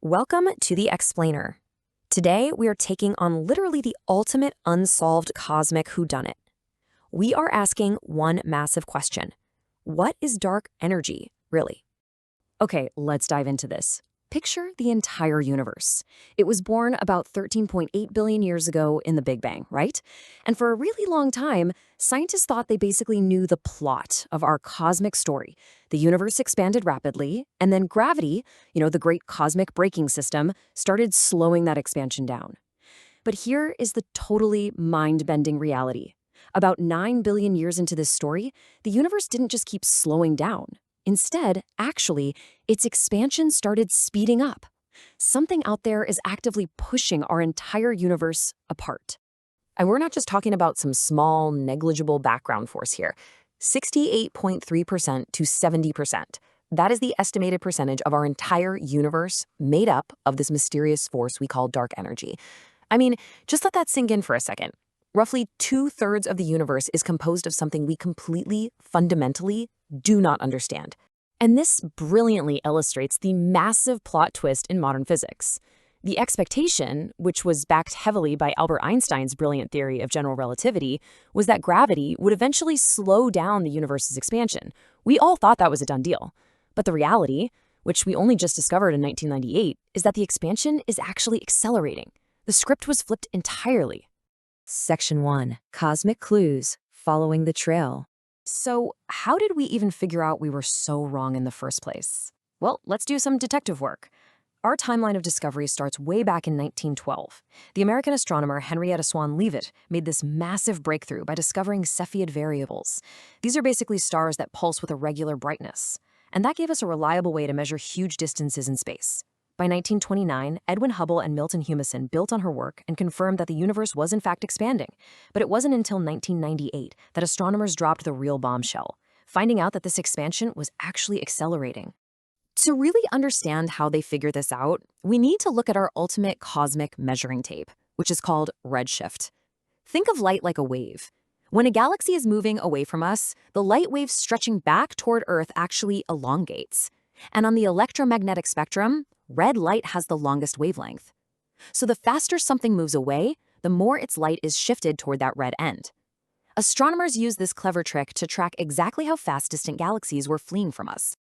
Welcome to the Explainer. Today, we are taking on literally the ultimate unsolved cosmic whodunit. We are asking one massive question. What is dark energy, really? Okay, let's dive into this. Picture the entire universe. It was born about 13.8 billion years ago in the Big Bang, right? And for a really long time, scientists thought they basically knew the plot of our cosmic story. The universe expanded rapidly, and then gravity, the great cosmic braking system, started slowing that expansion down. But here is the totally mind-bending reality. About 9 billion years into this story, the universe didn't just keep slowing down. Instead, actually, its expansion started speeding up. Something out there is actively pushing our entire universe apart. And we're not just talking about some small, negligible background force here. 68.3% to 70%. That is the estimated percentage of our entire universe made up of this mysterious force we call dark energy. I mean, just let that sink in for a second. Roughly 2/3 of the universe is composed of something we completely, fundamentally do not understand. And this brilliantly illustrates the massive plot twist in modern physics. The expectation, which was backed heavily by Albert Einstein's brilliant theory of general relativity, was that gravity would eventually slow down the universe's expansion. We all thought that was a done deal. But the reality, which we only just discovered in 1998, is that the expansion is actually accelerating. The script was flipped entirely. Section 1. Cosmic Clues, Following the Trail. So, how did we even figure out we were so wrong in the first place? Well, let's do some detective work. Our timeline of discovery starts way back in 1912. The American astronomer Henrietta Swan Leavitt made this massive breakthrough by discovering Cepheid variables. These are basically stars that pulse with a regular brightness. And that gave us a reliable way to measure huge distances in space. By 1929, Edwin Hubble and Milton Humason built on her work and confirmed that the universe was in fact expanding. But it wasn't until 1998 that astronomers dropped the real bombshell, finding out that this expansion was actually accelerating. To really understand how they figured this out, we need to look at our ultimate cosmic measuring tape, which is called redshift. Think of light like a wave. When a galaxy is moving away from us, the light wave stretching back toward Earth actually elongates. And on the electromagnetic spectrum, red light has the longest wavelength. So the faster something moves away, the more its light is shifted toward that red end. Astronomers use this clever trick to track exactly how fast distant galaxies were fleeing from us.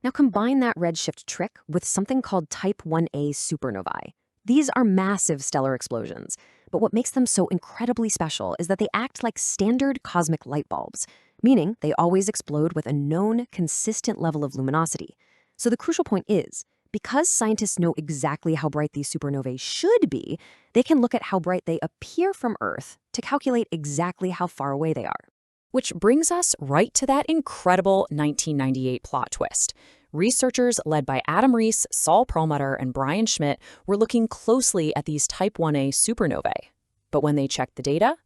Now combine that redshift trick with something called Type 1a supernovae. These are massive stellar explosions, but what makes them so incredibly special is that they act like standard cosmic light bulbs, meaning they always explode with a known, consistent level of luminosity. So the crucial point is, because scientists know exactly how bright these supernovae should be, they can look at how bright they appear from Earth to calculate exactly how far away they are. Which brings us right to that incredible 1998 plot twist. Researchers led by Adam Rees, Saul Perlmutter, and Brian Schmidt were looking closely at these Type 1a supernovae. But when they checked the data,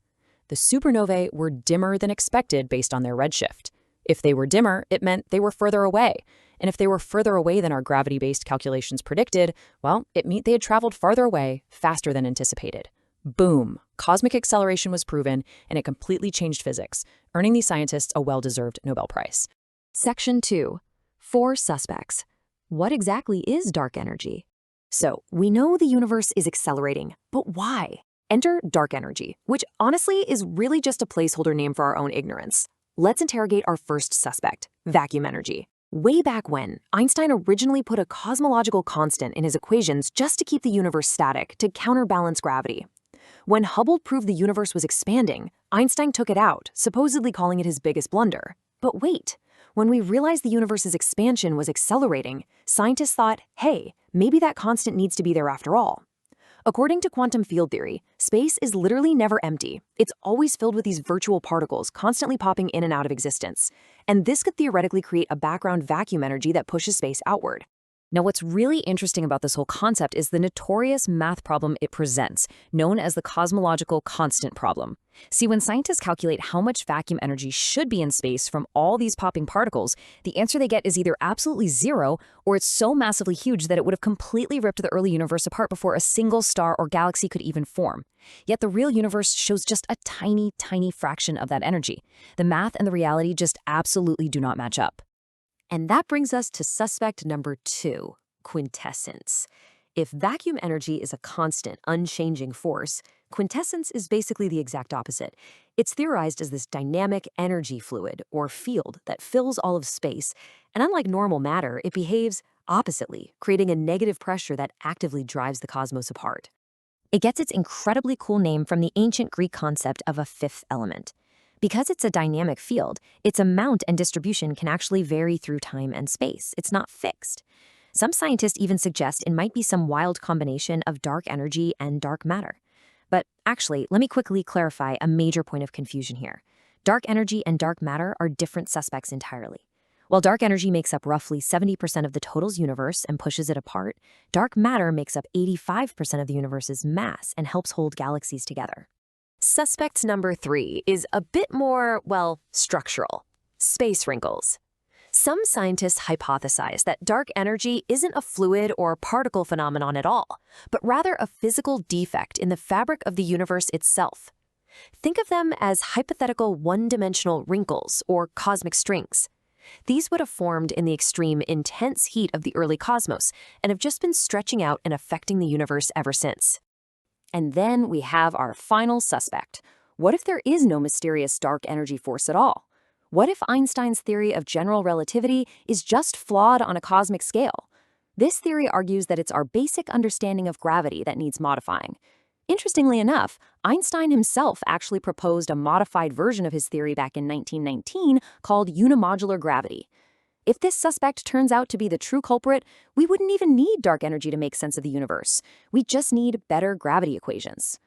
the supernovae were dimmer than expected based on their redshift. If they were dimmer, it meant they were further away. And if they were further away than our gravity-based calculations predicted, well, it meant they had traveled farther away, faster than anticipated. Boom! Cosmic acceleration was proven, and it completely changed physics, earning these scientists a well-deserved Nobel Prize. Section 2. 4 suspects. What exactly is dark energy? So, we know the universe is accelerating, but why? Enter dark energy, which honestly is really just a placeholder name for our own ignorance. Let's interrogate our first suspect, vacuum energy. Way back when, Einstein originally put a cosmological constant in his equations just to keep the universe static, to counterbalance gravity. When Hubble proved the universe was expanding, Einstein took it out, supposedly calling it his biggest blunder. But wait, when we realized the universe's expansion was accelerating, scientists thought, hey, maybe that constant needs to be there after all. According to quantum field theory, space is literally never empty. It's always filled with these virtual particles constantly popping in and out of existence. And this could theoretically create a background vacuum energy that pushes space outward. Now, what's really interesting about this whole concept is the notorious math problem it presents, known as the cosmological constant problem. See, when scientists calculate how much vacuum energy should be in space from all these popping particles, the answer they get is either absolutely zero, or it's so massively huge that it would have completely ripped the early universe apart before a single star or galaxy could even form. Yet the real universe shows just a tiny, tiny fraction of that energy. The math and the reality just absolutely do not match up. And that brings us to suspect number 2, quintessence. If vacuum energy is a constant, unchanging force, quintessence is basically the exact opposite. It's theorized as this dynamic energy fluid, or field, that fills all of space, and unlike normal matter, it behaves oppositely, creating a negative pressure that actively drives the cosmos apart. It gets its incredibly cool name from the ancient Greek concept of a fifth element. Because it's a dynamic field, its amount and distribution can actually vary through time and space. It's not fixed. Some scientists even suggest it might be some wild combination of dark energy and dark matter. But actually, let me quickly clarify a major point of confusion here. Dark energy and dark matter are different suspects entirely. While dark energy makes up roughly 70% of the total universe and pushes it apart, dark matter makes up 85% of the universe's mass and helps hold galaxies together. Suspect number 3 is a bit more, well, structural. Space wrinkles. Some scientists hypothesize that dark energy isn't a fluid or particle phenomenon at all, but rather a physical defect in the fabric of the universe itself. Think of them as hypothetical one-dimensional wrinkles or cosmic strings. These would have formed in the extreme intense heat of the early cosmos and have just been stretching out and affecting the universe ever since. And then we have our final suspect. What if there is no mysterious dark energy force at all? What if Einstein's theory of general relativity is just flawed on a cosmic scale? This theory argues that it's our basic understanding of gravity that needs modifying. Interestingly enough, Einstein himself actually proposed a modified version of his theory back in 1919 called unimodular gravity. If this suspect turns out to be the true culprit, we wouldn't even need dark energy to make sense of the universe. We just need better gravity equations.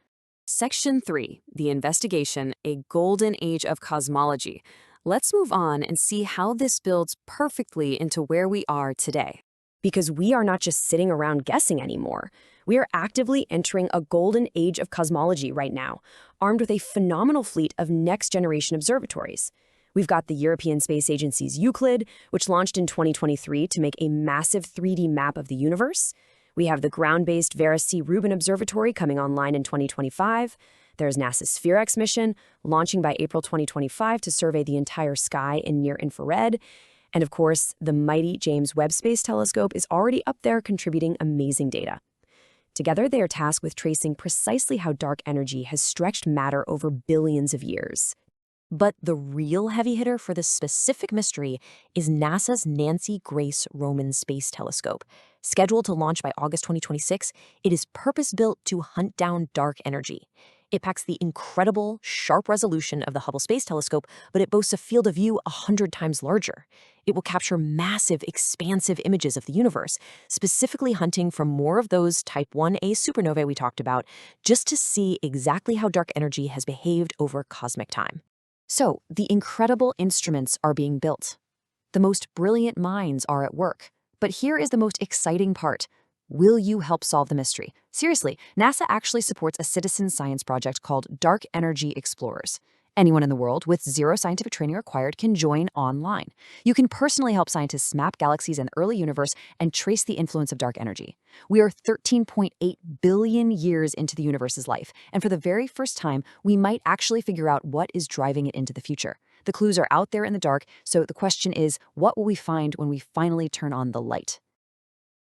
Section 3, the investigation, a golden age of cosmology. Let's move on and see how this builds perfectly into where we are today. Because we are not just sitting around guessing anymore. We are actively entering a golden age of cosmology right now, armed with a phenomenal fleet of next-generation observatories. We've got the European Space Agency's Euclid, which launched in 2023 to make a massive 3D map of the universe. We have the ground-based Vera C. Rubin Observatory coming online in 2025. There's NASA's SphereX mission, launching by April 2025 to survey the entire sky in near-infrared. And of course, the mighty James Webb Space Telescope is already up there contributing amazing data. Together, they are tasked with tracing precisely how dark energy has stretched matter over billions of years. But the real heavy hitter for this specific mystery is NASA's Nancy Grace Roman Space Telescope. Scheduled to launch by August 2026, it is purpose-built to hunt down dark energy. It packs the incredible, sharp resolution of the Hubble Space Telescope, but it boasts a field of view 100 times larger. It will capture massive, expansive images of the universe, specifically hunting for more of those Type 1a supernovae we talked about, just to see exactly how dark energy has behaved over cosmic time. So, the incredible instruments are being built. The most brilliant minds are at work. But here is the most exciting part. Will you help solve the mystery? Seriously, NASA actually supports a citizen science project called Dark Energy Explorers. Anyone in the world with zero scientific training required can join online. You can personally help scientists map galaxies and the early universe and trace the influence of dark energy. We are 13.8 billion years into the universe's life, and for the very first time, we might actually figure out what is driving it into the future. The clues are out there in the dark, so the question is, what will we find when we finally turn on the light?